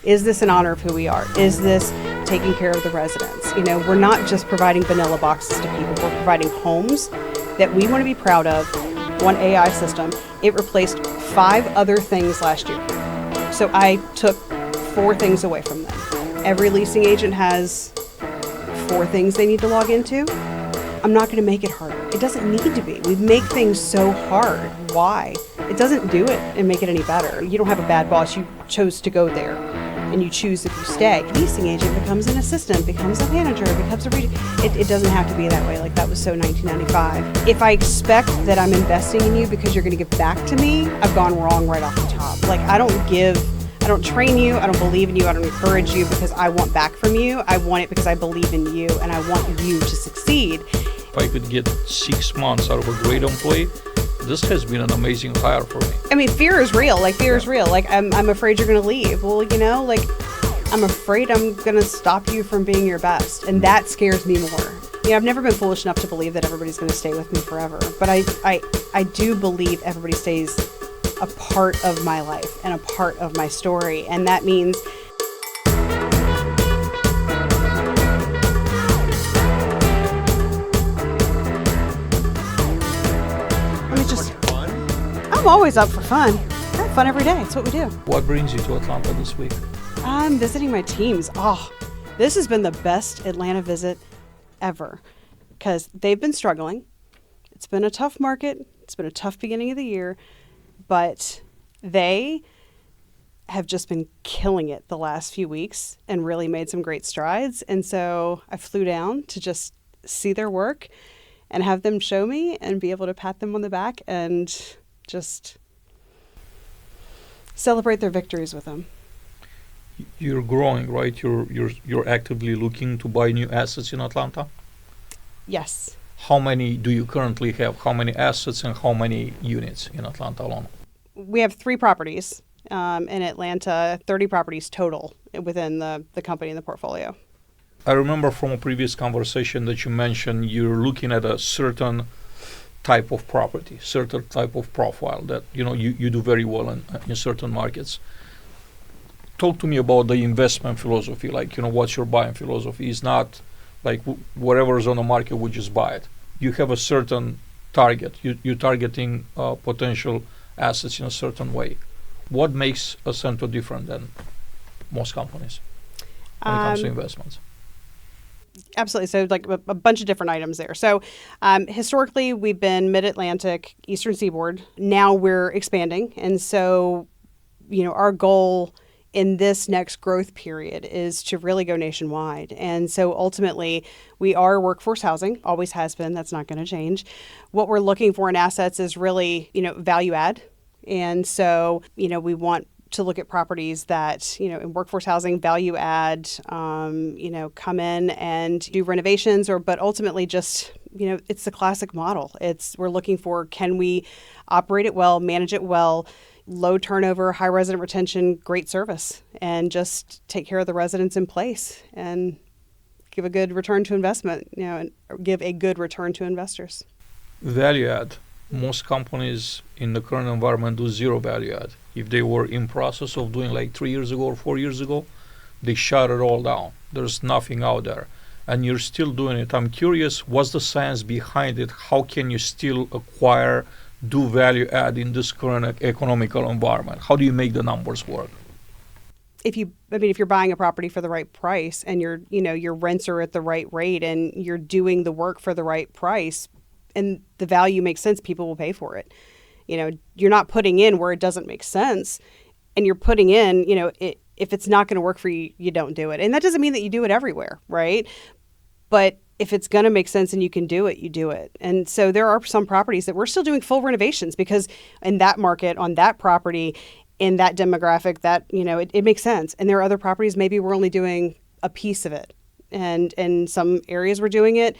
Is this in honor of who we are? Is this taking care of the residents? You know, we're not just providing vanilla boxes to people. We're providing homes that we want to be proud of. One AI system, it replaced 5 other things last year. So I took 4 things away from them. Every leasing agent has 4 things they need to log into. I'm not going to make it harder. It doesn't need to be. We make things so hard. Why? It doesn't do it and make it any better. You don't have a bad boss. You chose to go there, and you choose if you stay. Leasing agent becomes an assistant, becomes a manager, becomes a region. It doesn't have to be that way. Like, that was so 1995. If I expect that I'm investing in you because you're going to give back to me, I've gone wrong right off the top. Like, I don't train you, I don't believe in you, I don't encourage you because I want back from you. I want it because I believe in you and I want you to succeed. If I could get 6 months out of a great employee, this has been an amazing hire for me. I mean, fear is real. Like, fear is real. Like, I'm afraid you're going to leave. Well, you know, like, I'm afraid I'm going to stop you from being your best. And that scares me more. You know, I've never been foolish enough to believe that everybody's going to stay with me forever. But I do believe everybody stays a part of my life and a part of my story. And that means I'm always up for fun. I have fun every day. It's what we do. What brings you to Atlanta this week? I'm visiting my teams. Oh, this has been the best Atlanta visit ever because they've been struggling. It's been a tough market. It's been a tough beginning of the year, but they have just been killing it the last few weeks and really made some great strides. And so I flew down to just see their work and have them show me and be able to pat them on the back and just celebrate their victories with them. You're growing, right? You're actively looking to buy new assets in Atlanta? Yes. How many do you currently have? How many assets and how many units in Atlanta alone? We have 3 properties in Atlanta, 30 properties total within the company and the portfolio. I remember from a previous conversation that you mentioned you're looking at a certain type of property, certain type of profile that you do very well in certain markets. Talk to me about the investment philosophy. Like, what's your buying philosophy? It's not like whatever's on the market, we just buy it. You have a certain target. You're targeting potential assets in a certain way. What makes Acento different than most companies when it comes to investments? Absolutely. So like a bunch of different items there. So historically, we've been mid-Atlantic, Eastern Seaboard. Now we're expanding. And so, our goal in this next growth period is to really go nationwide. And so ultimately, we are workforce housing, always has been. That's not going to change. What we're looking for in assets is really, value add. And so, we want to look at properties that, in workforce housing, value add, come in and do renovations but ultimately just, it's the classic model. We're looking for, can we operate it well, manage it well, low turnover, high resident retention, great service, and just take care of the residents in place and give a good return to investment, and give a good return to investors. Value add. Most companies in the current environment do zero value add. If they were in process of doing like 3 years ago or 4 years ago, they shut it all down. There's nothing out there. And you're still doing it. I'm curious, what's the science behind it? How can you still do value add in this current economical environment? How do you make the numbers work? If you're buying a property for the right price and your rents are at the right rate and you're doing the work for the right price and the value makes sense, people will pay for it. You're not putting in where it doesn't make sense, and you're putting in, if it's not going to work for you, you don't do it. And that doesn't mean that you do it everywhere, right? But if it's going to make sense and you can do it, you do it. And so there are some properties that we're still doing full renovations because in that market, on that property, in that demographic, that, it makes sense. And there are other properties, maybe we're only doing a piece of it. And in some areas we're doing it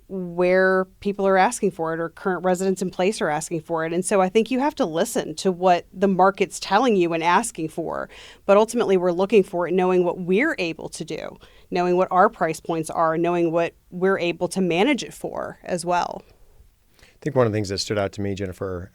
where people are asking for it or current residents in place are asking for it. And so I think you have to listen to what the market's telling you and asking for. But ultimately, we're looking for it, knowing what we're able to do, knowing what our price points are, knowing what we're able to manage it for as well. I think one of the things that stood out to me, Jennifer,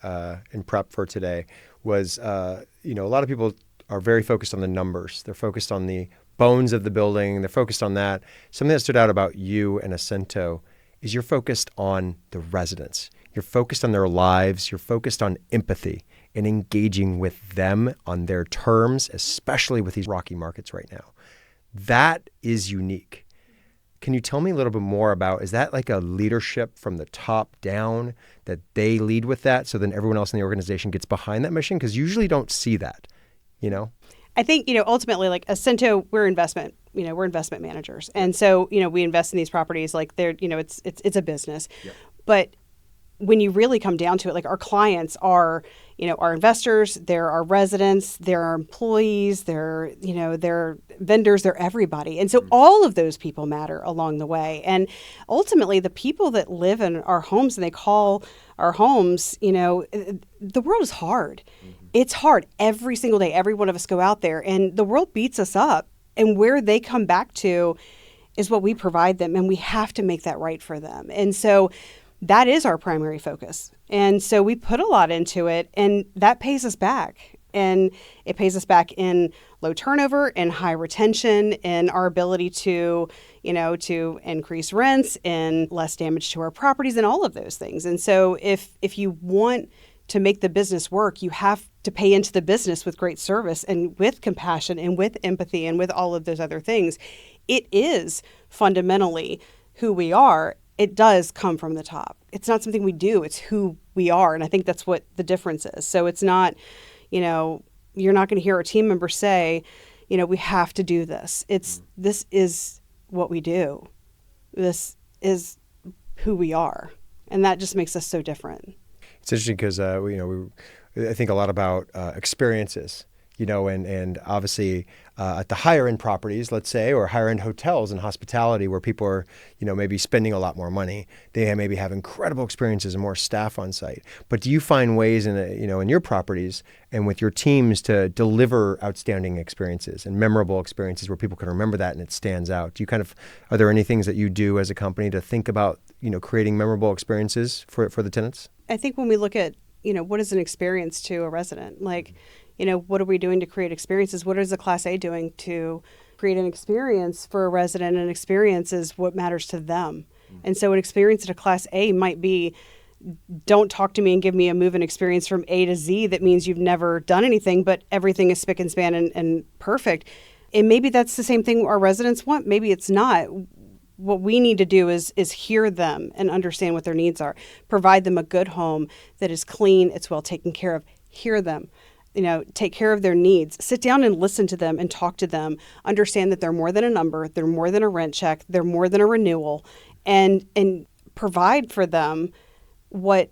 in prep for today was, a lot of people are very focused on the numbers. They're focused on the bones of the building. They're focused on that. Something that stood out about you and Ascento is you're focused on the residents. You're focused on their lives. You're focused on empathy and engaging with them on their terms, especially with these rocky markets right now. That is unique. Can you tell me a little bit more about, is that like a leadership from the top down that they lead with that so then everyone else in the organization gets behind that mission? Because you usually don't see that, you know? I think, ultimately, like Ascento, we're investment managers. And so, we invest in these properties like they're, it's a business. Yep. But when you really come down to it, like our clients are, our investors, they're our residents, they're our employees, they're vendors, they're everybody. And so all of those people matter along the way. And ultimately, the people that live in our homes and they call our homes, the world is hard. Mm-hmm. It's hard every single day. Every one of us go out there and the world beats us up. And where they come back to is what we provide them. And we have to make that right for them. And so that is our primary focus. And so we put a lot into it and that pays us back. And it pays us back in low turnover and high retention and our ability to increase rents and less damage to our properties and all of those things. And so if you want to make the business work, you have to pay into the business with great service and with compassion and with empathy and with all of those other things. It is fundamentally who we are. It does come from the top. It's not something we do. It's who we are. And I think that's what the difference is. So it's not, you're not going to hear a team member say, we have to do this. This is what we do. This is who we are. And that just makes us so different. It's interesting because, I think a lot about experiences, and obviously at the higher end properties, let's say, or higher end hotels and hospitality where people are, maybe spending a lot more money, they maybe have incredible experiences and more staff on site. But do you find ways in your properties and with your teams to deliver outstanding experiences and memorable experiences where people can remember that and it stands out? Are there any things that you do as a company to think about, creating memorable experiences for the tenants? I think when we look at, what is an experience to a resident? Like, what are we doing to create experiences? What is a Class A doing to create an experience for a resident? An experience is what matters to them. And so an experience at a Class A might be, don't talk to me and give me a move-in experience from A to Z that means you've never done anything, but everything is spick and span and perfect. And maybe that's the same thing our residents want. Maybe it's not. What we need to do is hear them and understand what their needs are. Provide them a good home that is clean, it's well taken care of. Hear them, take care of their needs. Sit down and listen to them and talk to them. Understand that they're more than a number, they're more than a rent check, they're more than a renewal, and provide for them what's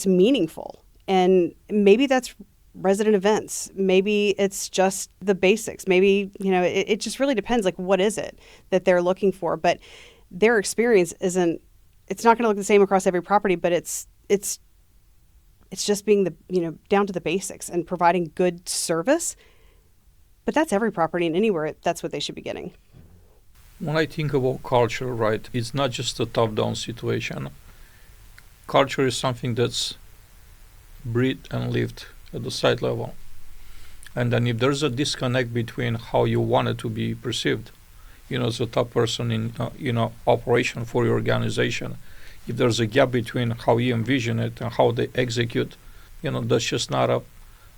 meaningful. And maybe that's resident events. Maybe it's just the basics. Maybe, it just really depends. Like, what is it that they're looking for? But their experience it's not going to look the same across every property, but it's just being down to the basics and providing good service. But that's every property and anywhere. That's what they should be getting. When I think about culture, right, it's not just a top-down situation. Culture is something that's breathed and lived at the site level. And then if there's a disconnect between how you want it to be perceived, as a top person in, operation for your organization, if there's a gap between how you envision it and how they execute, that's just not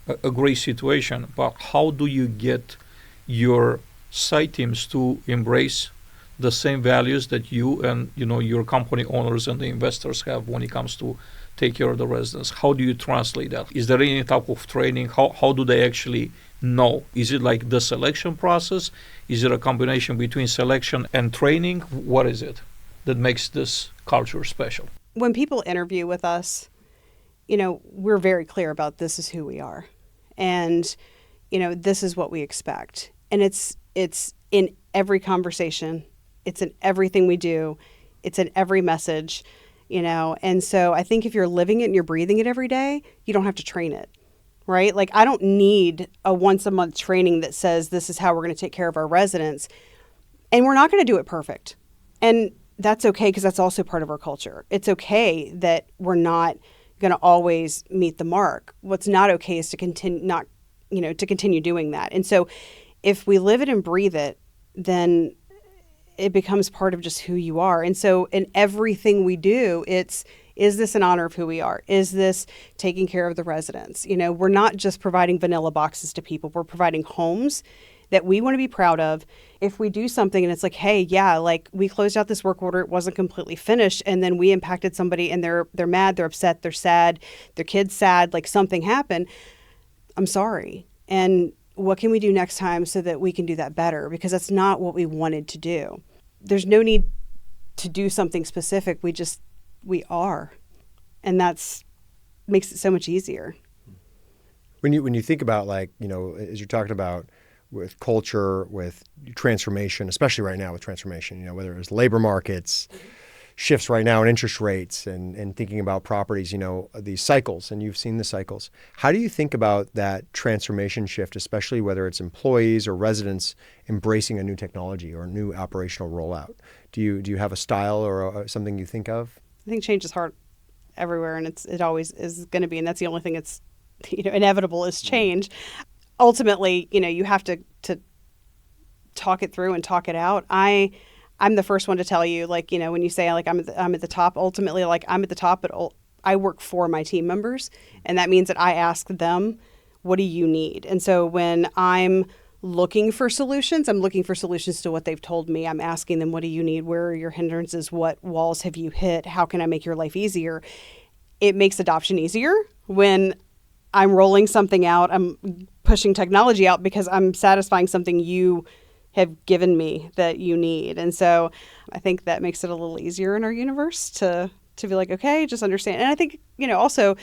a great situation. But how do you get your site teams to embrace the same values that you and, your company owners and the investors have when it comes to take care of the residents? How do you translate that? Is there any type of training? How do they actually know? Is it like the selection process? Is it a combination between selection and training? What is it that makes this culture special? When people interview with us, we're very clear about this is who we are. And, this is what we expect. And it's in every conversation. It's in everything we do. It's in every message. And so I think if you're living it and you're breathing it every day, you don't have to train it, right? Like, I don't need a once a month training that says this is how we're going to take care of our residents. And we're not going to do it perfect. And that's okay, because that's also part of our culture. It's okay that we're not going to always meet the mark. What's not okay is to continue not to continue doing that. And so if we live it and breathe it, then it becomes part of just who you are. And so in everything we do, is this in honor of who we are? Is this taking care of the residents? We're not just providing vanilla boxes to people. We're providing homes that we want to be proud of. If we do something and it's like, hey, yeah, like we closed out this work order, it wasn't completely finished, and then we impacted somebody and they're mad, they're upset, they're sad, their kid's sad, like something happened, I'm sorry. And what can we do next time so that we can do that better? Because that's not what we wanted to do. There's no need to do something specific. We are. And that's makes it so much easier. When you think about as you're talking about with culture, with transformation, especially right now with transformation, whether it's labor markets, shifts right now in interest rates and thinking about properties, these cycles, and you've seen the cycles. How do you think about that transformation shift, especially whether it's employees or residents embracing a new technology or a new operational rollout? Do you have a style or something you think of? I think change is hard everywhere, and it always is going to be, and that's the only thing that's inevitable is change. Ultimately, you have to talk it through and talk it out. I'm the first one to tell you, when you say I'm at the top, ultimately, I'm at the top, but I work for my team members. And that means that I ask them, what do you need? And so when I'm looking for solutions, I'm looking for solutions to what they've told me. I'm asking them, what do you need? Where are your hindrances? What walls have you hit? How can I make your life easier? It makes adoption easier when I'm rolling something out. I'm pushing technology out because I'm satisfying something you have given me that you need. And so I think that makes it a little easier in our universe to be like, okay, just understand. And I think, also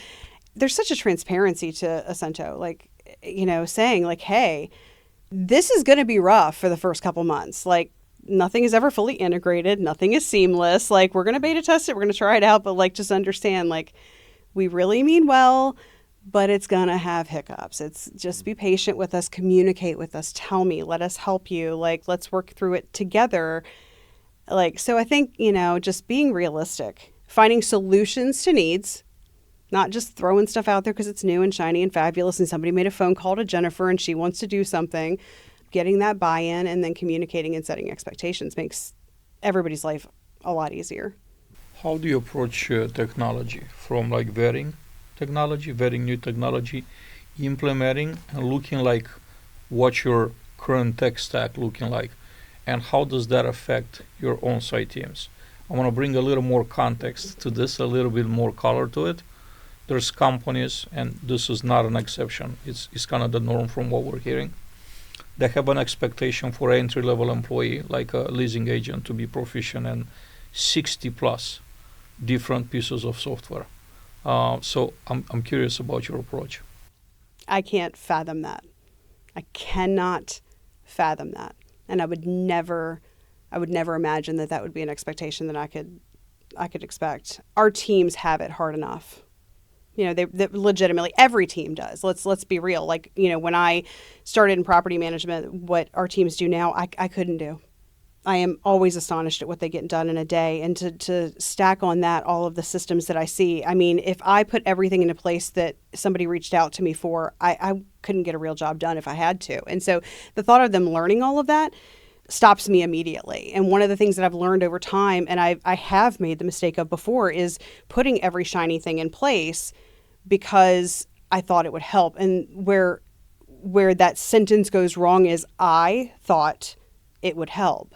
there's such a transparency to Acento, saying hey, this is going to be rough for the first couple months. Nothing is ever fully integrated. Nothing is seamless. We're going to beta test it. We're going to try it out. But just understand, we really mean well, but it's going to have hiccups. It's just be patient with us, communicate with us, tell me, let us help you. Let's work through it together. So I think, just being realistic, finding solutions to needs, not just throwing stuff out there because it's new and shiny and fabulous and somebody made a phone call to Jennifer and she wants to do something, getting that buy-in and then communicating and setting expectations makes everybody's life a lot easier. How do you approach technology from vetting new technology, implementing and looking what your current tech stack looking like, and how does that affect your on-site teams? I want to bring a little more context to this, a little bit more color to it. There's companies, and this is not an exception, it's kind of the norm from what we're hearing. They have an expectation for an entry-level employee, like a leasing agent, to be proficient in 60 plus different pieces of software. So I'm curious about your approach. I can't fathom that. I cannot fathom that. And I would never imagine that would be an expectation that I could expect. Our teams have it hard enough. They legitimately, every team does. Let's be real. When I started in property management, what our teams do now, I couldn't do. I am always astonished at what they get done in a day. And to stack on that all of the systems that I see, if I put everything into place that somebody reached out to me for, I couldn't get a real job done if I had to. And so the thought of them learning all of that stops me immediately. And one of the things that I've learned over time, and I have made the mistake of before, is putting every shiny thing in place because I thought it would help. And where that sentence goes wrong is I thought it would help.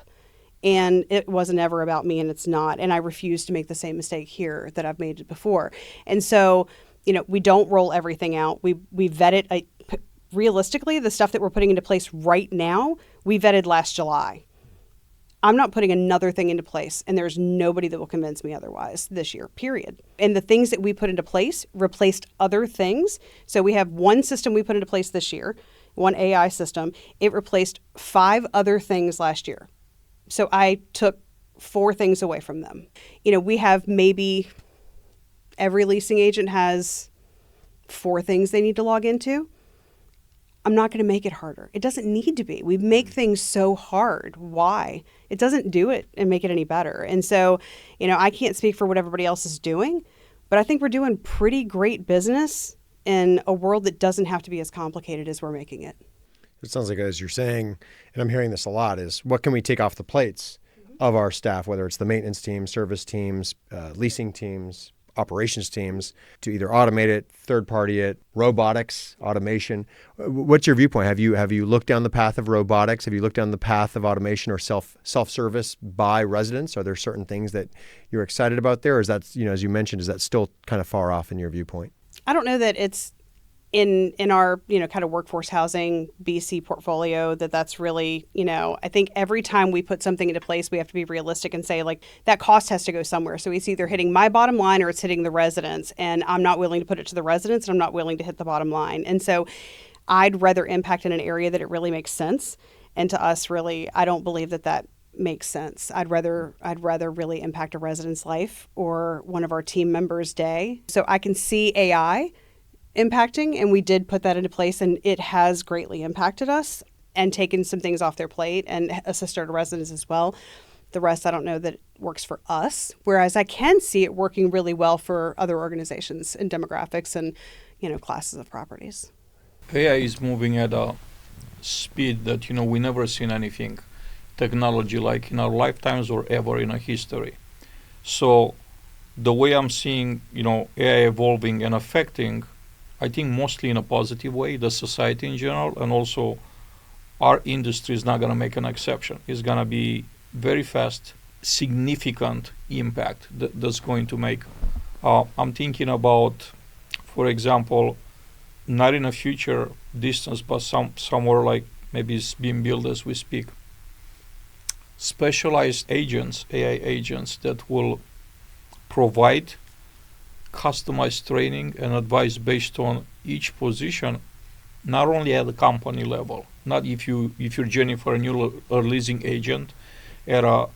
And it wasn't ever about me, and it's not. And I refuse to make the same mistake here that I've made before. And so, we don't roll everything out. We vet it. Realistically, the stuff that we're putting into place right now, we vetted last July. I'm not putting another thing into place, and there's nobody that will convince me otherwise this year, period. And the things that we put into place replaced other things. So we have one system we put into place this year, one AI system. It replaced 5 other things last year. So I took 4 things away from them. We have maybe every leasing agent has 4 things they need to log into. I'm not going to make it harder. It doesn't need to be. We make things so hard. Why? It doesn't do it and make it any better. And so, I can't speak for what everybody else is doing, but I think we're doing pretty great business in a world that doesn't have to be as complicated as we're making it. It sounds like, as you're saying, and I'm hearing this a lot, is what can we take off the plates of our staff, whether it's the maintenance team, service teams, leasing teams, operations teams, to either automate it, third party it, robotics, automation. What's your viewpoint? Have you looked down the path of robotics? Have you looked down the path of automation or self-service by residents? Are there certain things that you're excited about there? Or is that, as you mentioned, is that still kind of far off in your viewpoint? I don't know that it's in our, kind of workforce housing BC portfolio that's really, I think every time we put something into place, we have to be realistic and say, like, that cost has to go somewhere. So it's either hitting my bottom line or it's hitting the residents. And I'm not willing to put it to the residents, and I'm not willing to hit the bottom line. And so I'd rather impact in an area that it really makes sense. And to us, really, I don't believe that makes sense. I'd rather really impact a resident's life or one of our team members' day. So I can see AI impacting, and we did put that into place, and it has greatly impacted us and taken some things off their plate and assisted our residents as well. The rest, I don't know that it works for us, whereas I can see it working really well for other organizations and demographics and, classes of properties. AI is moving at a speed that, we never seen anything technology like in our lifetimes or ever in our history. So the way I'm seeing, AI evolving and affecting, I think mostly in a positive way, the society in general, and also our industry is not going to make an exception. It's going to be very fast, significant impact that's going to make. I'm thinking about, for example, not in a future distance, but somewhere like maybe it's being built as we speak, specialized agents, AI agents that will provide customized training and advice based on each position, not only at the company level. Not if you're Jennifer and you're a leasing agent at a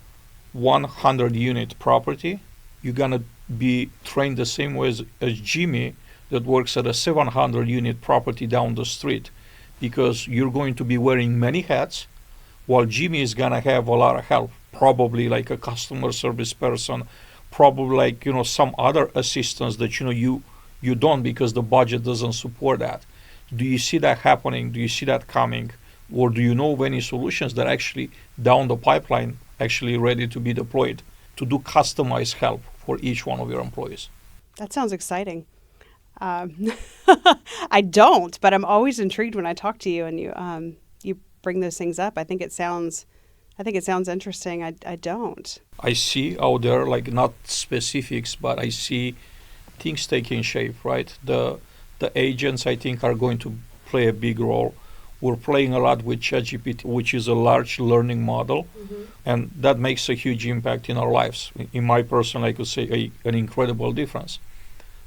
100 unit property, you're gonna be trained the same way as Jimmy that works at a 700 unit property down the street, because you're going to be wearing many hats, while Jimmy is gonna have a lot of help, probably like a customer service person, probably like some other assistance that you don't, because the budget doesn't support that. Do you see that happening? Do you see that coming? Or do you know of any solutions that actually down the pipeline actually ready to be deployed to do customized help for each one of your employees? That sounds exciting. I don't, but I'm always intrigued when I talk to you and you bring those things up. I think it sounds interesting. I don't. I see out there, like, not specifics, but I see things taking shape, right? The agents, I think, are going to play a big role. We're playing a lot with ChatGPT, which is a large learning model, and that makes a huge impact in our lives. In my personal, I could say an incredible difference.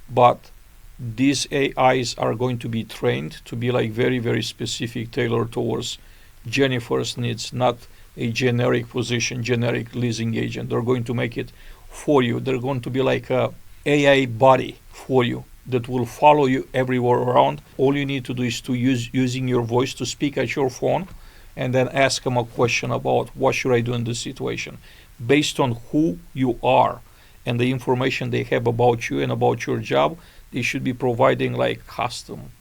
But these AIs are going to be trained to be like very, very specific, tailored towards Jennifer's needs, not a generic position, generic leasing agent. They're going to make it for you. They're going to be like a AI body for you that will follow you everywhere around. All you need to do is to using your voice to speak at your phone, and then ask them a question about what should I do in this situation. Based on who you are and the information they have about you and about your job, they should be providing like custom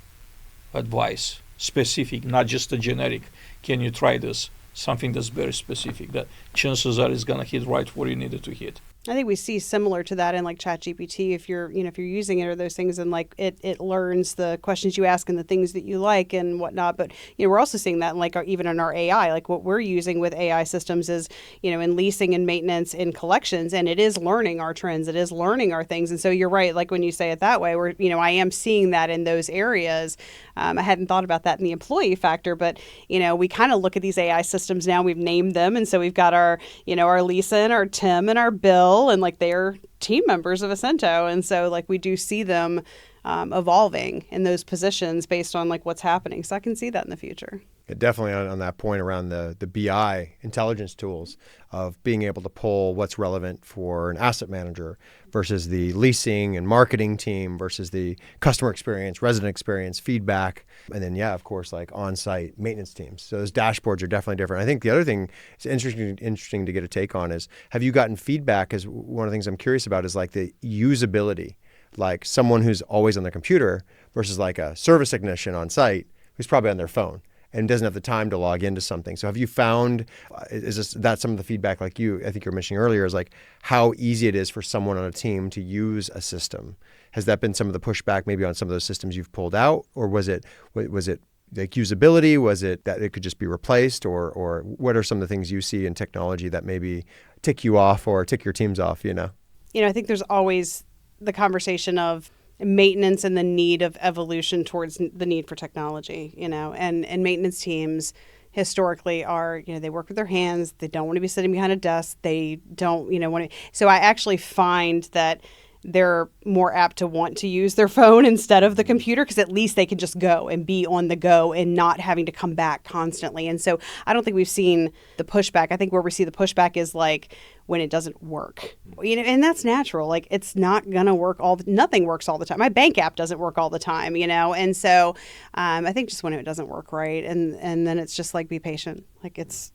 advice, specific, not just a generic. Can you try this? Something that's very specific, that chances are is going to hit right where you need it to hit. I think we see similar to that in like ChatGPT. If you're using it or those things, and like it learns the questions you ask and the things that you like and whatnot. But we're also seeing that in like even in our AI, like what we're using with AI systems is in leasing and maintenance and collections, and it is learning our trends, it is learning our things. And so you're right, like when you say it that way, where I am seeing that in those areas. I hadn't thought about that in the employee factor, but we kind of look at these AI systems now. We've named them, and so we've got our our Lisa and our Tim and our Bill, and like they're team members of Ascento, and so like we do see them evolving in those positions based on like what's happening. So I can see that in the future. Yeah, definitely on that point around the BI intelligence tools of being able to pull what's relevant for an asset manager versus the leasing and marketing team versus the customer experience, resident experience, feedback, and then, of course, like on-site maintenance teams. So those dashboards are definitely different. I think the other thing is interesting to get a take on is, have you gotten feedback? Because one of the things I'm curious about is like the usability like someone who's always on their computer versus like a service technician on site who's probably on their phone and doesn't have the time to log into something. So have you found, that's some of the feedback like I think you were mentioning earlier, is like how easy it is for someone on a team to use a system? Has that been some of the pushback maybe on some of those systems you've pulled out? Or was it like usability? Was it that it could just be replaced? Or what are some of the things you see in technology that maybe tick you off or tick your teams off, You know, I think there's always the conversation of maintenance and the need of evolution towards the need for technology, and maintenance teams historically are, they work with their hands. They don't want to be sitting behind a desk. They don't, want to. So I actually find that they're more apt to want to use their phone instead of the computer because at least they can just go and be on the go and not having to come back constantly. And so I don't think we've seen the pushback. I think where we see the pushback is like when it doesn't work, and that's natural. Like it's not going to work nothing works all the time. My bank app doesn't work all the time, and so I think just when it doesn't work right. And then it's just like, be patient. Like it's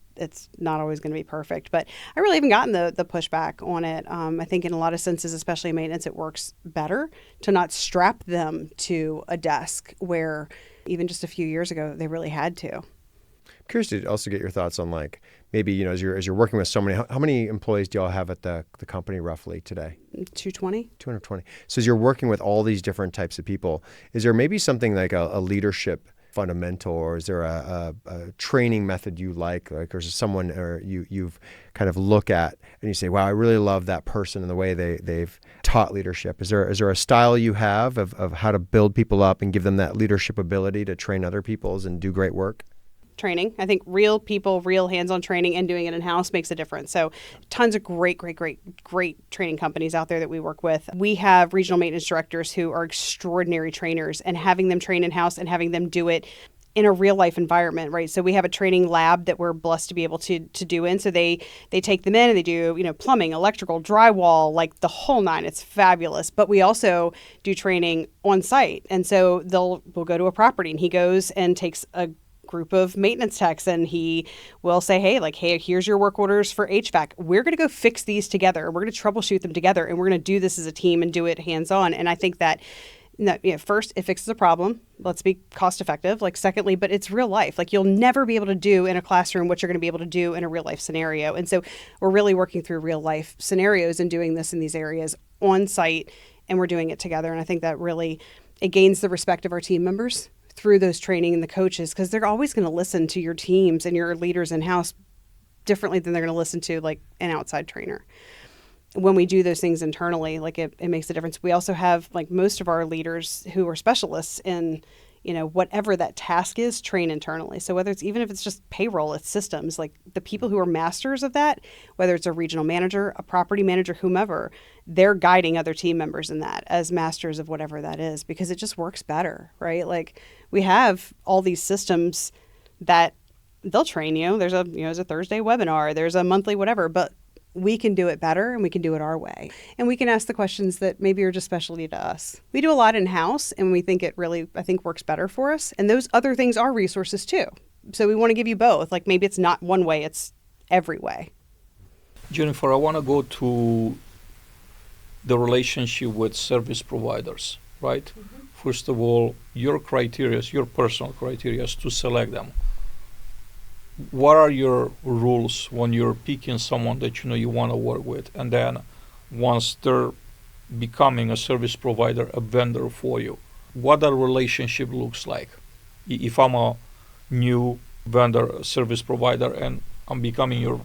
not always going to be perfect, but I really haven't gotten the pushback on it. I think in a lot of senses, especially maintenance, it works better to not strap them to a desk where even just a few years ago, they really had to. I'm curious to also get your thoughts on like maybe, as you're working with so many, how many employees do y'all have at the company roughly today? 220. 220. So as you're working with all these different types of people, is there maybe something like a leadership fundamental, or is there a training method you like, or is there someone or you've kind of look at and you say, wow, I really love that person and the way they've taught leadership? Is there a style you have of how to build people up and give them that leadership ability to train other peoples and do great work? Training. I think real people, real hands-on training and doing it in-house makes a difference. So tons of great training companies out there that we work with. We have regional maintenance directors who are extraordinary trainers, and having them train in-house and having them do it in a real life environment, right? So we have a training lab that we're blessed to be able to do in. So they take them in and they do, plumbing, electrical, drywall, like the whole nine. It's fabulous. But we also do training on site. And so we'll go to a property and he goes and takes a group of maintenance techs and he will say, hey, here's your work orders for HVAC. We're going to go fix these together. We're going to troubleshoot them together, and we're going to do this as a team and do it hands-on. And I think that first, it fixes a problem. Let's be cost effective. Secondly, but it's real life. You'll never be able to do in a classroom what you're going to be able to do in a real life scenario. And so we're really working through real life scenarios and doing this in these areas on site, and we're doing it together. And I think that really, it gains the respect of our team members through those training and the coaches, because they're always going to listen to your teams and your leaders in-house differently than they're going to listen to an outside trainer. When we do those things internally, it makes a difference. We also have most of our leaders who are specialists in, whatever that task is, train internally. So whether it's, even if it's just payroll, it's systems, the people who are masters of that, whether it's a regional manager, a property manager, whomever, they're guiding other team members in that as masters of whatever that is, because it just works better, right? We have all these systems that they'll train you. There's a Thursday webinar, there's a monthly whatever, but we can do it better and we can do it our way. And we can ask the questions that maybe are just specialty to us. We do a lot in-house and we think it really, I think, works better for us. And those other things are resources too. So we want to give you both. Maybe it's not one way, it's every way. Jennifer, I want to go to the relationship with service providers, right? Mm-hmm. First of all, your personal criteria to select them. What are your rules when you're picking someone that you want to work with, and then once they're becoming a service provider, a vendor for you, what that relationship looks like? If I'm a new vendor, a service provider, and I'm becoming your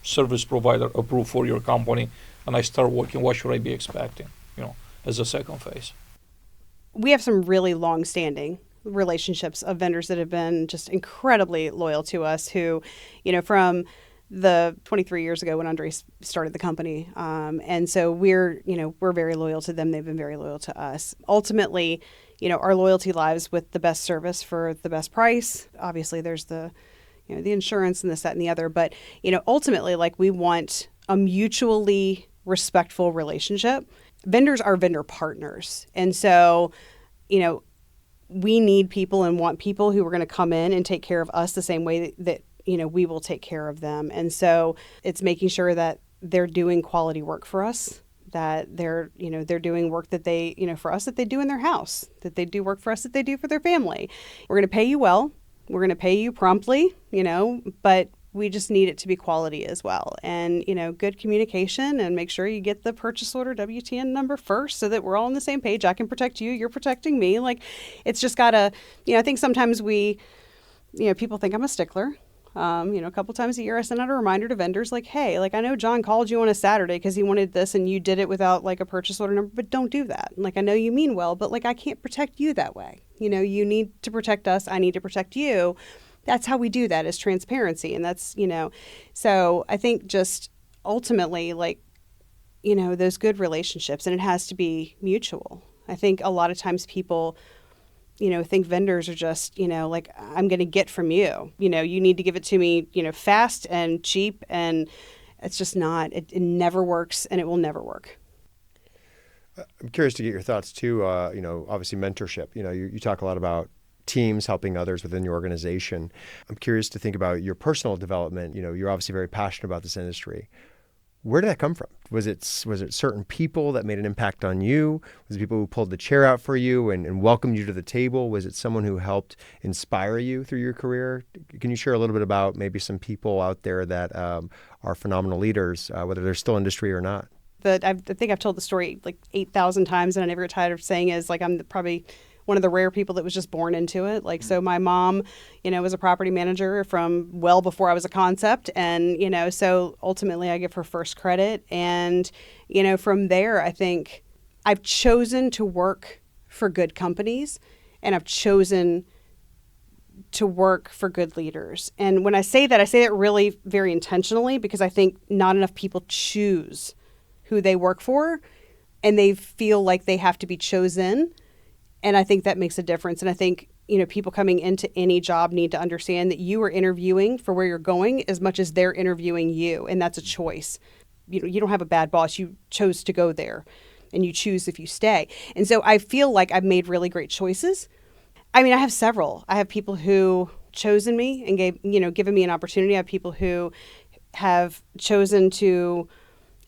service provider approved for your company, and I start working, what should I be expecting, as a second phase? We have some really long-standing relationships of vendors that have been just incredibly loyal to us, who, from the 23 years ago when Andre started the company. And so we're very loyal to them. They've been very loyal to us. Ultimately, our loyalty lies with the best service for the best price. Obviously there's the insurance and this, that, and the other, but, ultimately, we want a mutually respectful relationship. Vendors are vendor partners. And so, we need people and want people who are going to come in and take care of us the same way that we will take care of them. And so it's making sure that they're doing quality work for us, that they're doing work that they, for us that they do in their house, that they do work for us that they do for their family. We're going to pay you well. We're going to pay you promptly, but we just need it to be quality as well. And, good communication, and make sure you get the purchase order WTN number first so that we're all on the same page. I can protect you. You're protecting me. Like, it's just got to, I think sometimes people think I'm a stickler. A couple times a year I send out a reminder to vendors like, hey, like, I know John called you on a Saturday because he wanted this and you did it without like a purchase order number, but don't do that. Like, I know you mean well, but like, I can't protect you that way. You need to protect us. I need to protect you. That's how we do that, is transparency. And that's, so I think just ultimately, like, those good relationships, and it has to be mutual. I think a lot of times people, think vendors are just, like, I'm going to get from you, you need to give it to me, fast and cheap. And it's just not, it never works, and it will never work. I'm curious to get your thoughts too. Obviously mentorship, you talk a lot about teams helping others within your organization. I'm curious to think about your personal development. You're obviously very passionate about this industry. Where did that come from? Was it certain people that made an impact on you? Was it people who pulled the chair out for you and welcomed you to the table? Was it someone who helped inspire you through your career? Can you share a little bit about maybe some people out there that are phenomenal leaders, whether they're still industry or not? I think I've told the story like 8,000 times, and I never get tired of saying is, like, I'm probably one of the rare people that was just born into it. Like, so my mom, was a property manager from well before I was a concept. And, so ultimately I give her first credit. And, from there, I think I've chosen to work for good companies, and I've chosen to work for good leaders. And when I say that really very intentionally, because I think not enough people choose who they work for, and they feel like they have to be chosen. And I think that makes a difference. And I think, people coming into any job need to understand that you are interviewing for where you're going as much as they're interviewing you. And that's a choice. You don't have a bad boss. You chose to go there, and you choose if you stay. And so I feel like I've made really great choices. I mean, I have several. I have people who chosen me and given me an opportunity. I have people who have chosen to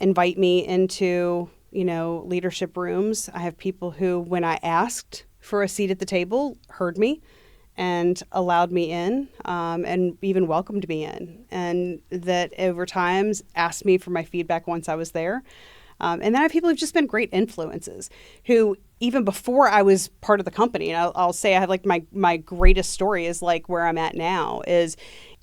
invite me into, leadership rooms. I have people who, when I asked for a seat at the table, heard me and allowed me in, and even welcomed me in, and that over time asked me for my feedback once I was there. And then I have people who've just been great influences who, even before I was part of the company, and I'll say I have like my greatest story is like where I'm at now is,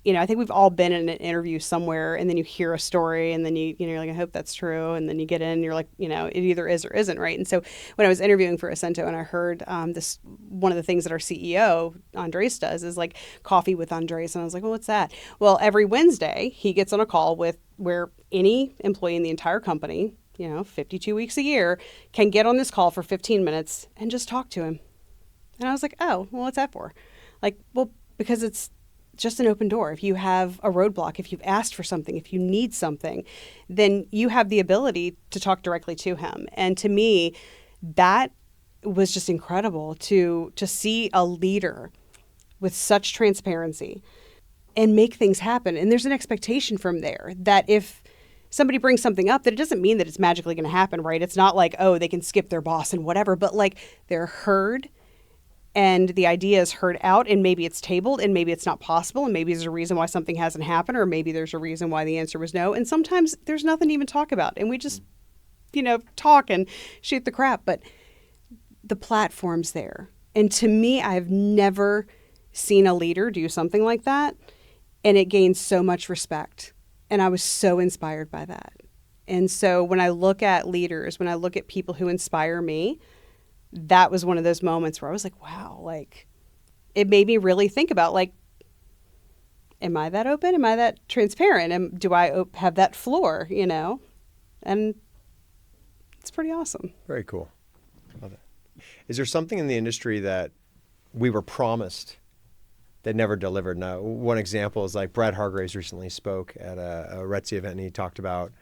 I think we've all been in an interview somewhere, and then you hear a story, and then you're like, I hope that's true. And then you get in and you're like, it either is or isn't, right? And so when I was interviewing for Ascento, and I heard one of the things that our CEO, Andres, does is like coffee with Andres. And I was like, well, what's that? Well, every Wednesday he gets on a call where any employee in the entire company, 52 weeks a year, can get on this call for 15 minutes and just talk to him. And I was like, oh, well, what's that for? Like, well, because it's just an open door. If you have a roadblock, if you've asked for something, if you need something, then you have the ability to talk directly to him. And to me, that was just incredible to see a leader with such transparency and make things happen. And there's an expectation from there that if somebody brings something up, that it doesn't mean that it's magically going to happen, right? It's not like, oh, they can skip their boss and whatever, but like they're heard, and the idea is heard out, and maybe it's tabled, and maybe it's not possible, and maybe there's a reason why something hasn't happened, or maybe there's a reason why the answer was no. And sometimes there's nothing to even talk about, and we just, talk and shoot the crap. But the platform's there. And to me, I've never seen a leader do something like that, and it gains so much respect. And I was so inspired by that. And so when I look at leaders, when I look at people who inspire me, that was one of those moments where I was like, wow, like it made me really think about like, am I that open? Am I that transparent? Do I have that floor, And it's pretty awesome. Very cool. Love it. Is there something in the industry that we were promised that never delivered? Now, one example is like Brad Hargraves recently spoke at a RETSI event, and he talked about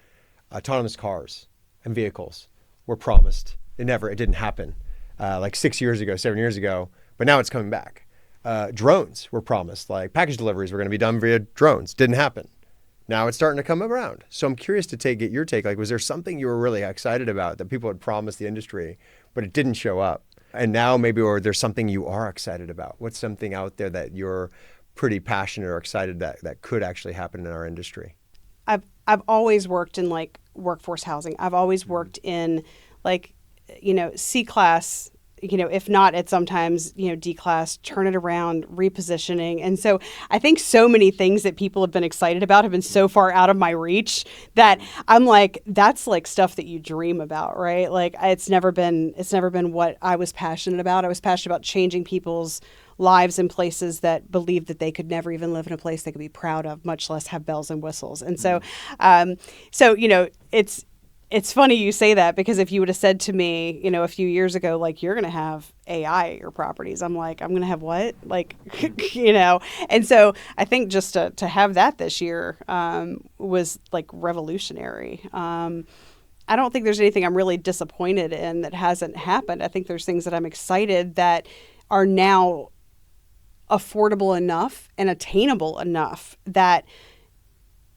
autonomous cars and vehicles were promised. It didn't happen. Like 7 years ago, but now it's coming back. Drones were promised, like package deliveries were going to be done via drones. Didn't happen. Now it's starting to come around. So I'm curious to get your take. Like, was there something you were really excited about that people had promised the industry, but it didn't show up? And now maybe, or there's something you are excited about. What's something out there that you're pretty passionate or excited that could actually happen in our industry? I've always worked in like workforce housing. I've always worked in like, C-class, if not at sometimes, D-class, turn it around, repositioning. And so I think so many things that people have been excited about have been so far out of my reach that I'm like, that's like stuff that you dream about, right? Like it's never been what I was passionate about. I was passionate about changing people's lives in places that believed that they could never even live in a place they could be proud of, much less have bells and whistles. And so, it's funny you say that, because if you would have said to me, a few years ago, like, you're going to have AI at your properties, I'm like, I'm going to have what? Like, And so I think just to have that this year was like revolutionary. I don't think there's anything I'm really disappointed in that hasn't happened. I think there's things that I'm excited that are now affordable enough and attainable enough that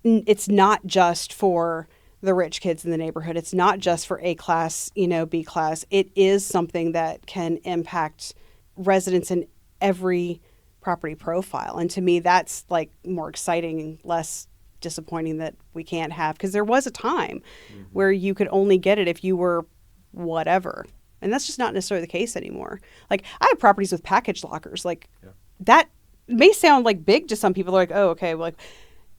it's not just for the rich kids in the neighborhood. It's not just for A class, B class. It is something that can impact residents in every property profile. And to me, that's like more exciting and less disappointing that we can't have, because there was a time where you could only get it if you were whatever. And that's just not necessarily the case anymore. Like, I have properties with package lockers. Like, that may sound like big to some people. They're like, oh, okay, well,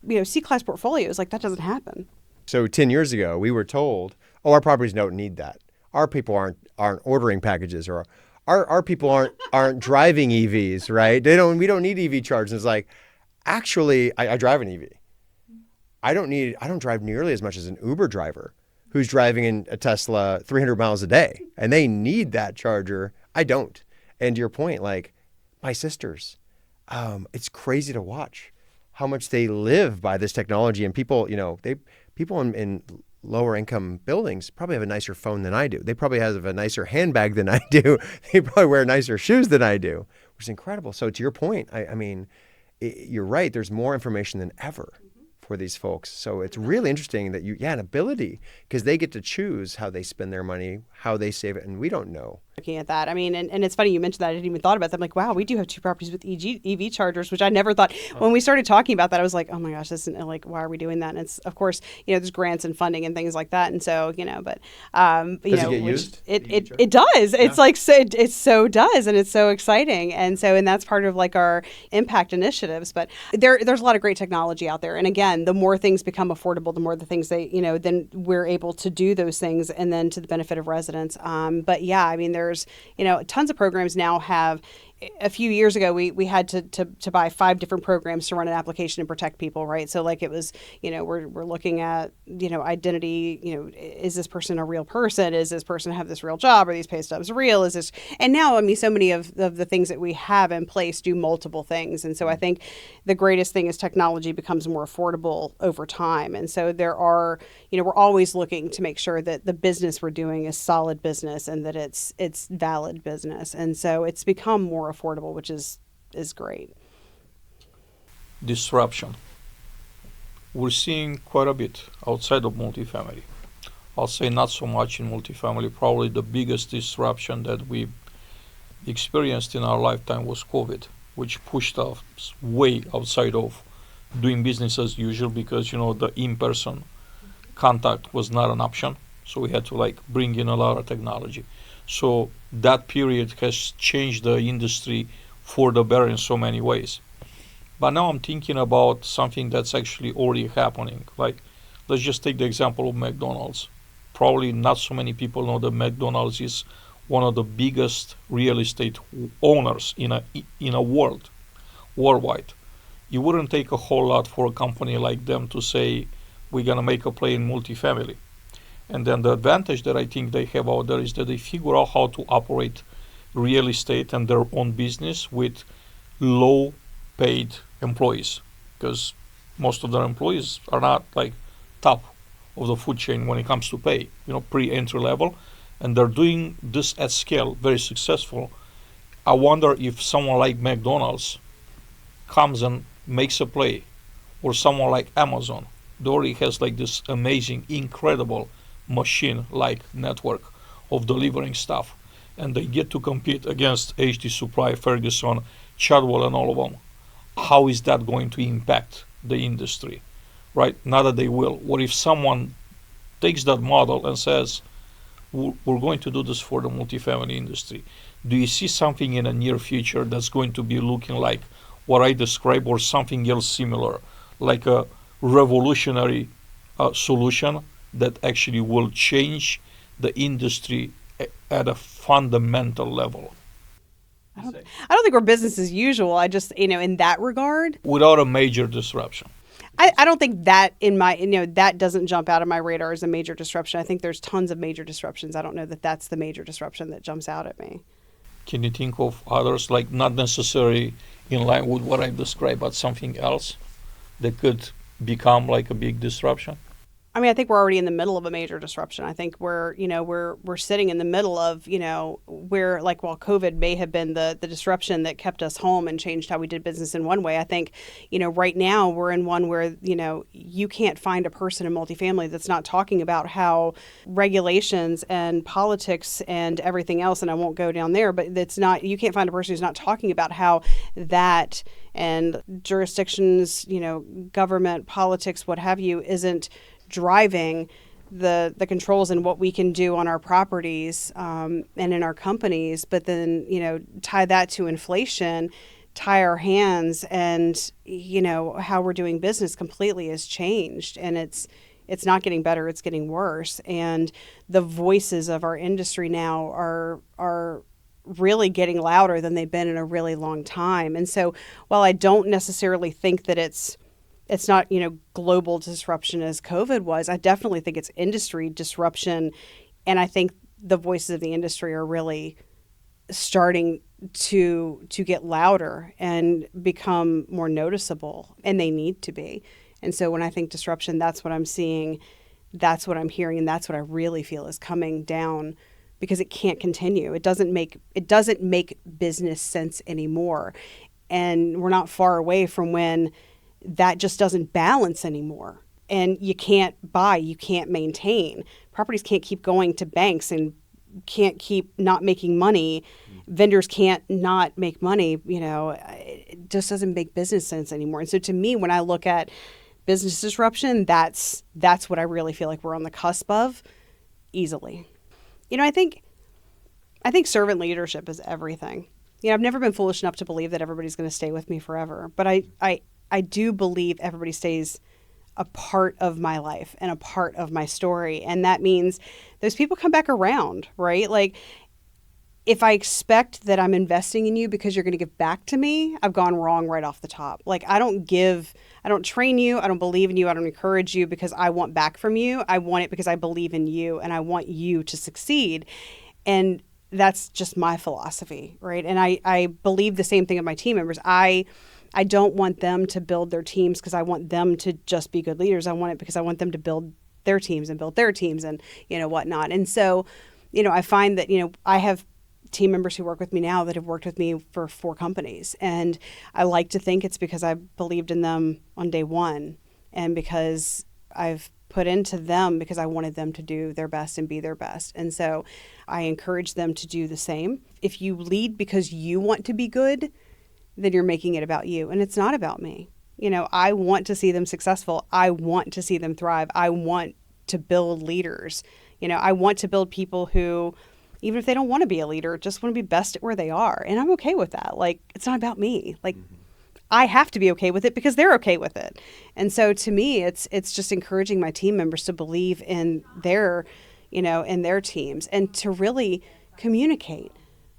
like, C-class portfolios, like, that doesn't happen. So 10 years ago, we were told, oh, our properties don't need that. Our people aren't ordering packages, or our people aren't driving EVs, right? We don't need EV chargers. And it's like, actually, I drive an EV. I don't drive nearly as much as an Uber driver who's driving in a Tesla 300 miles a day, and they need that charger. I don't. And to your point, like my sisters, it's crazy to watch how much they live by this technology. And people, people in lower income buildings probably have a nicer phone than I do. They probably have a nicer handbag than I do. They probably wear nicer shoes than I do, which is incredible. So to your point, you're right. There's more information than ever for these folks. So it's really interesting that an ability, because they get to choose how they spend their money, how they save it, and we don't know. Looking at that, and it's funny you mentioned that. I didn't even thought about that. I'm like, wow, we do have 2 properties with EV chargers, which I never thought. When we started talking about that, I was like, oh my gosh, this isn't like, why are we doing that? And it's, of course, there's grants and funding and things like that. And so, but does it get used? It does. Yeah. It's like, it so does, and it's so exciting. And that's part of like our impact initiatives. But there's a lot of great technology out there. And again, the more things become affordable, the more the things then we're able to do those things, and then to the benefit of residents. But yeah, there's, tons of programs now have. A few years ago, we had to buy 5 different programs to run an application and protect people, right? So like it was, we're looking at, identity, is this person a real person? Is this person have this real job? Are these pay stubs real? Is this, and now, so many of the things that we have in place do multiple things. And so I think the greatest thing is technology becomes more affordable over time. And so there are, we're always looking to make sure that the business we're doing is solid business and that it's valid business. And so it's become more affordable, which is great. Disruption. We're seeing quite a bit outside of multifamily. I'll say not so much in multifamily. Probably the biggest disruption that we experienced in our lifetime was COVID, which pushed us way outside of doing business as usual, because the in-person contact was not an option. So we had to bring in a lot of technology. So that period has changed the industry for the better in so many ways. But now I'm thinking about something that's actually already happening. Like, let's just take the example of McDonald's. Probably not so many people know that McDonald's is one of the biggest real estate owners in a worldwide. It wouldn't take a whole lot for a company like them to say, we're going to make a play in multifamily. And then the advantage that I think they have out there is that they figure out how to operate real estate and their own business with low paid employees, because most of their employees are not top of the food chain when it comes to pay, pre-entry level, and they're doing this at scale, very successful. I wonder if someone like McDonald's comes and makes a play, or someone like Amazon Dory has like this amazing, incredible machine-like network of delivering stuff, and they get to compete against HD Supply, Ferguson, Chadwell, and all of them. How is that going to impact the industry, right? Not that they will. What if someone takes that model and says, we're going to do this for the multifamily industry? Do you see something in the near future that's going to be looking like what I described or something else similar, like a revolutionary solution that actually will change the industry at a fundamental level? I don't think we're business as usual. I just, in that regard, Without a major disruption. I don't think that that doesn't jump out of my radar as a major disruption. I think there's tons of major disruptions. I don't know that that's the major disruption that jumps out at me. Can you think of others, like not necessarily in line with what I described, but something else that could become like a big disruption? I mean, I think we're already in the middle of a major disruption. I think we're sitting in the middle of, where, like, while COVID may have been the disruption that kept us home and changed how we did business in one way, I think, right now we're in one where, you can't find a person in multifamily that's not talking about how regulations and politics and everything else, and I won't go down there, but you can't find a person who's not talking about how that and jurisdictions, government, politics, what have you, isn't driving the controls and what we can do on our properties and in our companies, but then, tie that to inflation, tie our hands, and, how we're doing business completely has changed, and it's not getting better, it's getting worse. And the voices of our industry now are really getting louder than they've been in a really long time. And so while I don't necessarily think that it's not, global disruption as COVID was, I definitely think it's industry disruption. And I think the voices of the industry are really starting to get louder and become more noticeable, and they need to be. And so when I think disruption, that's what I'm seeing, that's what I'm hearing, and that's what I really feel is coming down, because it can't continue. It doesn't make business sense anymore. And we're not far away from when that just doesn't balance anymore. And you can't buy, you can't maintain. Properties can't keep going to banks and can't keep not making money. Vendors can't not make money. It just doesn't make business sense anymore. And so to me, when I look at business disruption, that's what I really feel like we're on the cusp of easily. I think servant leadership is everything. I've never been foolish enough to believe that everybody's going to stay with me forever, but I do believe everybody stays a part of my life and a part of my story. And that means those people come back around, right? Like, if I expect that I'm investing in you because you're going to give back to me, I've gone wrong right off the top. Like, I don't train you, I don't believe in you, I don't encourage you because I want back from you. I want it because I believe in you and I want you to succeed. And that's just my philosophy, right? And I believe the same thing of my team members. I don't want them to build their teams because I want them to just be good leaders. I want it because I want them to build their teams and whatnot. And so, I find that, I have team members who work with me now that have worked with me for 4 companies. And I like to think it's because I believed in them on day one, and because I've put into them because I wanted them to do their best and be their best. And so I encourage them to do the same. If you lead because you want to be good, then you're making it about you. And it's not about me. I want to see them successful. I want to see them thrive. I want to build leaders. I want to build people who, even if they don't want to be a leader, just want to be best at where they are. And I'm okay with that. Like, it's not about me. Like, I have to be okay with it because they're okay with it. And so to me, it's just encouraging my team members to believe in their teams and to really communicate.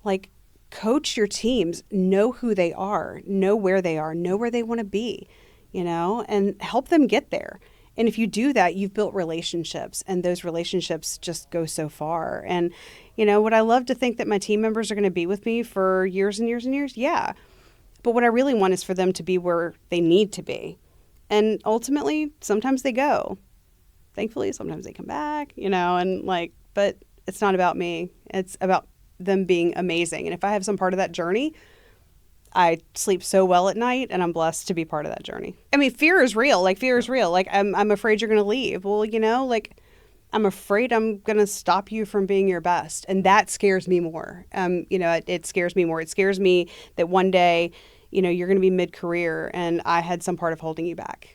Like, coach your teams, know who they are, know where they want to be, and help them get there. And if you do that, you've built relationships, and those relationships just go so far. And, would I love to think that my team members are going to be with me for years and years and years? Yeah. But what I really want is for them to be where they need to be. And ultimately, sometimes they go. Thankfully, sometimes they come back, but it's not about me. It's about them being amazing. And if I have some part of that journey, I sleep so well at night, and I'm blessed to be part of that journey. I mean, fear is real. Like, fear is real. Like, I'm afraid you're going to leave. Well, like, I'm afraid I'm going to stop you from being your best. And that scares me more. It scares me more. It scares me that one day, you're going to be mid-career and I had some part of holding you back.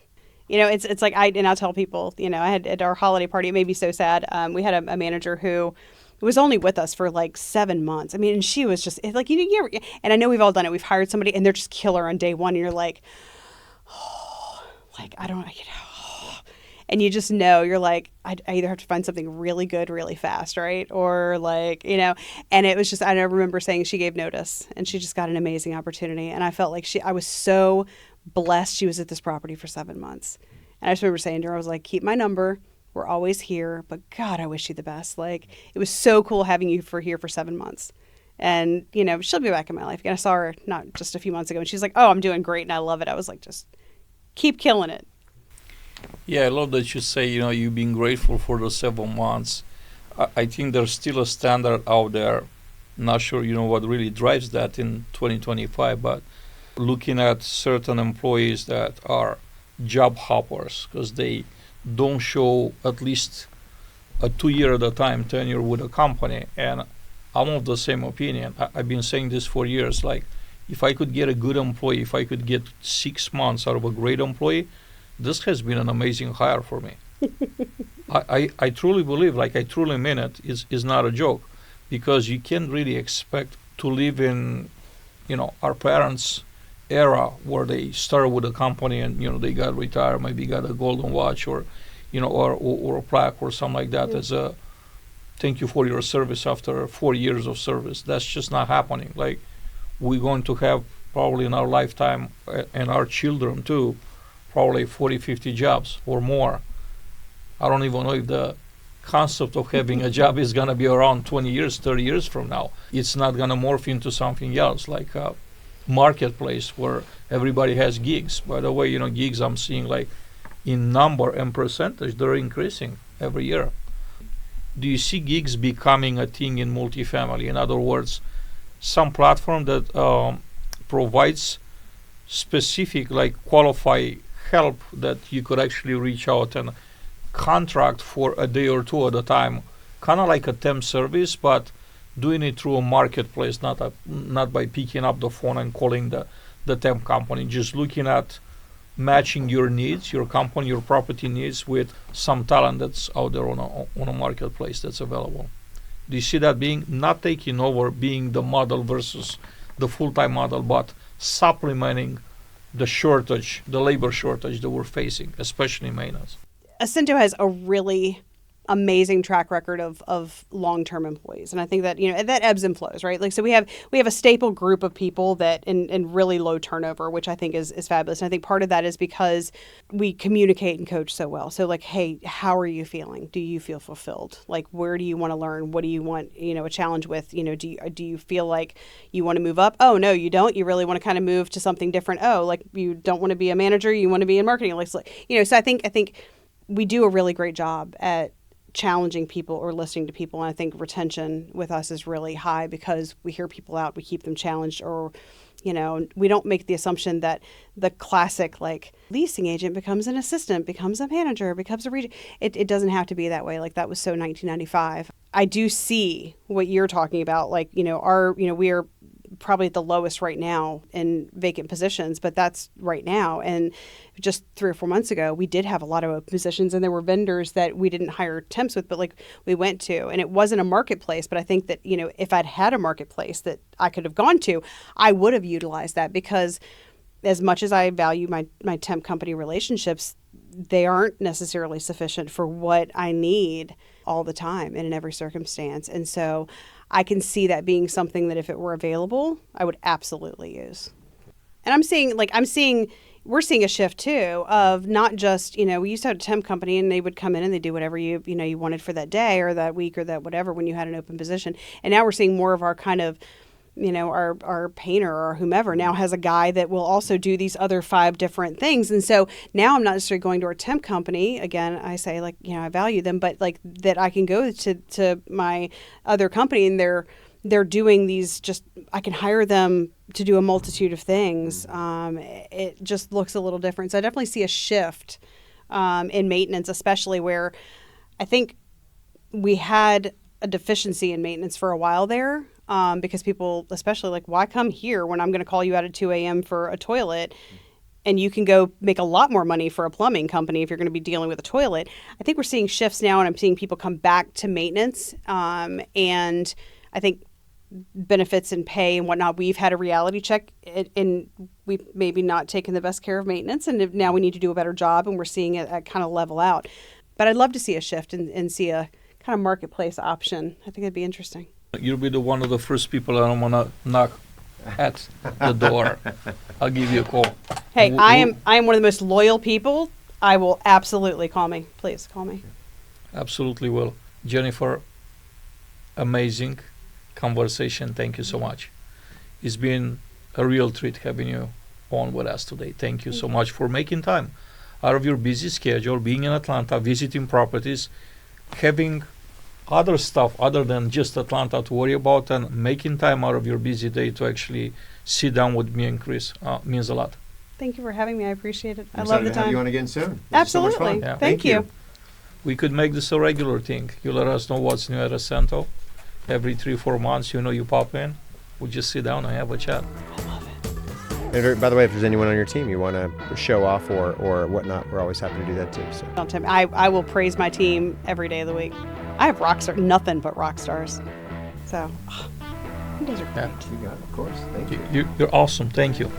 It's like I'll tell people, I had at our holiday party, it made me so sad. We had a manager who was only with us for like 7 months. I mean, and she was just like, and I know we've all done it. We've hired somebody and they're just killer on day one. And you're like, oh, like, I don't, and you just know you're like, I either have to find something really good really fast, right? Or like, and it was just, I remember saying she gave notice and she just got an amazing opportunity. And I felt like I was so blessed she was at this property for 7 months. And I just remember saying to her, I was like, keep my number. We're always here. But God, I wish you the best. Like, it was so cool having you here for 7 months. And, she'll be back in my life again. I saw her not just a few months ago and she's like, oh, I'm doing great. And I love it. I was like, just keep killing it. Yeah, I love that you say, you've been grateful for the 7 months. I think there's still a standard out there. Not sure, what really drives that in 2025, but looking at certain employees that are job hoppers because they don't show at least a 2-year at a time tenure with a company. And I'm of the same opinion. I've been saying this for years. Like, if I could get a good employee, if I could get 6 months out of a great employee, this has been an amazing hire for me. I truly believe, like I truly mean it, is not a joke, because you can't really expect to live in, our parents' era where they started with a company and, they got retired, maybe got a golden watch or, or a plaque or something like that as a thank you for your service after 4 years of service. That's just not happening. Like, we're going to have probably in our lifetime and our children too, probably 40, 50 jobs or more. I don't even know if the concept of having a job is going to be around 20 years, 30 years from now. It's not going to morph into something else, like a marketplace where everybody has gigs. By the way, gigs I'm seeing, like, in number and percentage, they're increasing every year. Do you see gigs becoming a thing in multifamily? In other words, some platform that provides specific, like, qualified help that you could actually reach out and contract for a day or two at a time, kind of like a temp service, but doing it through a marketplace, not by picking up the phone and calling the temp company, just looking at matching your needs, your company, your property needs with some talent that's out there on a marketplace that's available. Do you see that being not taking over, being the model versus the full-time model, but supplementing the shortage, the labor shortage that we're facing, especially in maintenance? Acento has a really amazing track record of long-term employees. And I think that, that ebbs and flows, right? Like, so we have a staple group of people that in really low turnover, which I think is fabulous. And I think part of that is because we communicate and coach so well. So like, hey, how are you feeling? Do you feel fulfilled? Like, where do you want to learn? What do you want, a challenge with? Do you feel like you want to move up? Oh, no, you don't. You really want to kind of move to something different. Oh, like, you don't want to be a manager. You want to be in marketing. Like, so I think we do a really great job at challenging people or listening to people. And I think retention with us is really high because we hear people out, we keep them challenged, or, we don't make the assumption that the classic, like, leasing agent becomes an assistant, becomes a manager, becomes a regent. It doesn't have to be that way. Like, that was so 1995. I do see what you're talking about. Like, we are probably at the lowest right now in vacant positions, but that's right now. And just 3 or 4 months ago, we did have a lot of open positions, and there were vendors that we didn't hire temps with, but like we went to, and it wasn't a marketplace. But I think that, if I'd had a marketplace that I could have gone to, I would have utilized that, because as much as I value my temp company relationships, they aren't necessarily sufficient for what I need all the time and in every circumstance. And so I can see that being something that if it were available, I would absolutely use. And we're seeing a shift too of not just, we used to have a temp company and they would come in and they do whatever you wanted for that day or that week or that whatever when you had an open position. And now we're seeing more of our kind of, our painter or whomever now has a guy that will also do these other 5 different things. And so now I'm not necessarily going to our temp company. Again, I say, like, I value them, but like that I can go to my other company and they're they're doing these I can hire them to do a multitude of things. It just looks a little different. So I definitely see a shift in maintenance, especially where I think we had a deficiency in maintenance for a while there, because people, especially like, why come here when I'm going to call you out at 2 a.m. for a toilet? And you can go make a lot more money for a plumbing company if you're going to be dealing with a toilet. I think we're seeing shifts now, and I'm seeing people come back to maintenance. And I think benefits and pay and whatnot, we've had a reality check, and we've maybe not taken the best care of maintenance. And now we need to do a better job, and we're seeing it kind of level out. But I'd love to see a shift and see a kind of marketplace option. I think it'd be interesting. You'll be one of the first people that I'm going to knock at the door. I'll give you a call. Hey, I am one of the most loyal people. I will absolutely call me. Please call me. Absolutely will. Jennifer, amazing conversation. Thank you so much. It's been a real treat having you on with us today. Thank you so much for making time out of your busy schedule, being in Atlanta, visiting properties, having other stuff other than just Atlanta to worry about, and making time out of your busy day to actually sit down with me and Chris means a lot. Thank you for having me. I appreciate it. I'm I love excited the to have time. you on again soon. This is Absolutely. so much fun. Yeah. Thank you. We could make this a regular thing. You let us know what's new at Ascento. Every 3-4 months, you pop in. We just sit down and have a chat. And by the way, if there's anyone on your team you want to show off or whatnot, we're always happy to do that too. So. Don't tell me. I will praise my team every day of the week. I have nothing but rock stars. So, you guys are great. Yeah. You got it, of course. Thank you. You're awesome. Thank you.